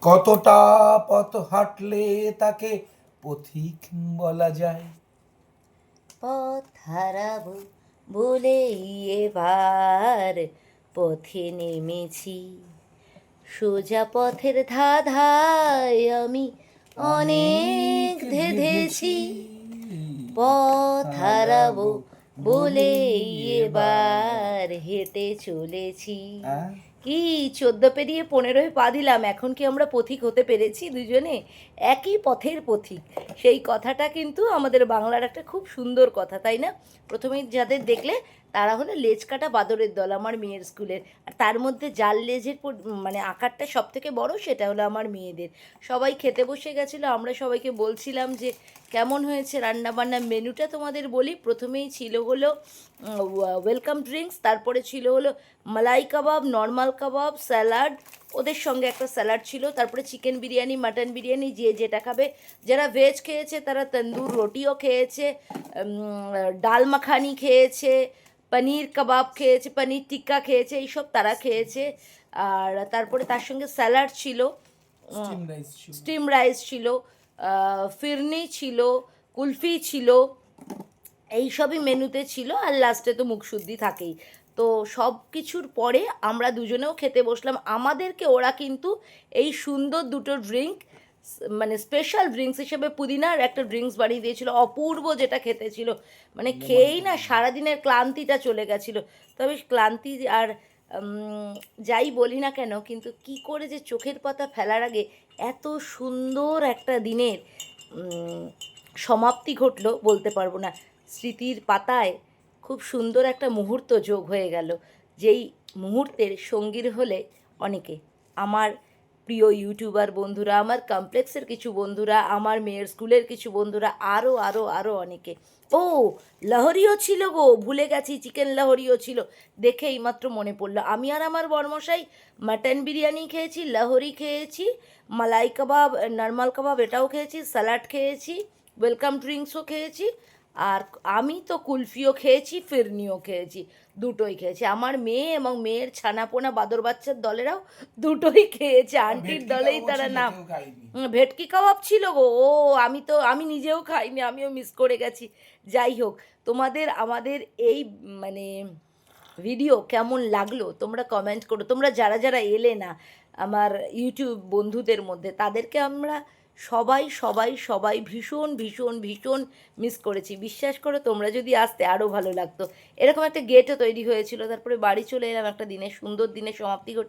কতটা পথ হাঁটলে তাকে পথিক বলা যায়? পথ হারাবো বলেই এবার পথে নেমেছি, সোজা পথের ধাঁধায় আমি অনেক ধেঁধেছি। পথ হারাবো বলেই এবার হেঁটে চলেছি। কি 14 পেরিয়ে 15-এ পা দিলাম, এখন কি আমরা পথিক হতে পেরেছি দুজনে? একই পথের পথিক, সেই কথাটা কিন্তু আমাদের বাংলার একটা খুব সুন্দর কথা, তাই না? প্রথমেই যাদের দেখলে তারা হলো লেজ কাটা বাদরের দল, আমার মেয়ের স্কুলের। আর তার মধ্যে যার লেজের মানে আকারটা সব থেকে বড় সেটা হলো আমার মেয়েদের। সবাই খেতে বসে গেছিলো, আমরা সবাইকে বলছিলাম যে কেমন হয়েছে রান্নাবান্না। মেনুটা তোমাদের বলি, প্রথমেই ছিল হলো ওয়েলকাম ড্রিঙ্কস, তারপরে ছিল হলো মালাই কাবাব, নর্মাল কাবাব, স্যালাড, ওদের সঙ্গে একটা স্যালাড ছিল, তারপরে চিকেন বিরিয়ানি, মাটন বিরিয়ানি, যে যেটা খাবে। যারা ভেজ খেয়েছে তারা তন্দুর রুটিও খেয়েছে, ডাল মাখানি খেয়েছে, পনির কাবাব খেয়েছে, পনির টিক্কা খেয়েছে, এইসব তারা খেয়েছে। আর তারপরে তার সঙ্গে স্যালাড ছিল, স্টিম রাইস ছিল, ফিরনি ছিল, কুলফি ছিল, এইসবই মেনুতে ছিল। আর লাস্টে তো মুখশুদ্ধি থাকেই। তো সব কিছুর পরে আমরা দুজনেও খেতে বসলাম। আমাদেরকে ওরা কিন্তু এই সুন্দর দুটো ড্রিঙ্ক, মানে স্পেশাল ড্রিঙ্কস হিসেবে পুদিনার একটা ড্রিঙ্কস বানিয়ে দিয়েছিল, অপূর্ব, যেটা খেতে ছিল মানে খেয়েই না সারাদিনের ক্লান্তিটা চলে গেছিলো। তবে ক্লান্তি আর যাই বলি না কেন, কিন্তু কি করে যে চোখের পাতা ফেলার আগে এত সুন্দর একটা দিনের সমাপ্তি ঘটলো বলতে পারবো না। স্মৃতির পাতায় খুব সুন্দর একটা মুহূর্ত যোগ হয়ে গেল, যেই মুহূর্তের সঙ্গীর হলে অনেকে, আমার প্রিয় ইউটিউবার বন্ধুরা, আমার কমপ্লেক্সের কিছু বন্ধুরা, আমার মেয়ের স্কুলের কিছু বন্ধুরা, আরও আরও আরও অনেকে। ও, লহরিও ছিল গো, ভুলে গেছি, চিকেন লহরিও ছিল, দেখে এইমাত্র মনে পড়লো। আমি আর আমার বরমশাই মাটন বিরিয়ানি খেয়েছি, লহরি খেয়েছি, মালাই কাবাব, নর্মাল কাবাব এটাও খেয়েছি, স্যালাড খেয়েছি, ওয়েলকাম ড্রিঙ্কসও খেয়েছি, আর আমি তো কুলফিও খেয়েছি, ফিরনিও খেয়েছি, দুটোই খেয়েছি। আমার মেয়ে এবং মেয়ের ছানাপোনা বাদর বাচ্চার দলেরাও দুটোই খেয়েছে, আন্টির দলেই তারা নাম। ভেটকি কাবাব ছিল গো, ও আমি নিজেও খাইনি, আমিও মিস করে গেছি। যাই হোক, তোমাদের আমাদের এই মানে ভিডিও কেমন লাগলো তোমরা কমেন্ট করো। তোমরা যারা যারা এলে না আমার ইউটিউব বন্ধুদের মধ্যে, তাদেরকে আমরা সবাই সবাই সবাই ভীষণ ভীষণ ভীষণ মিস করেছি। বিশ্বাস করো, তোমরা যদি আসতে আরও ভালো লাগতো। এরকম একটা গেটও তৈরি হয়েছিল। তারপরে বাড়ি চলে এলাম, একটা দিনের সুন্দর দিনের সমাপ্তি ঘটি।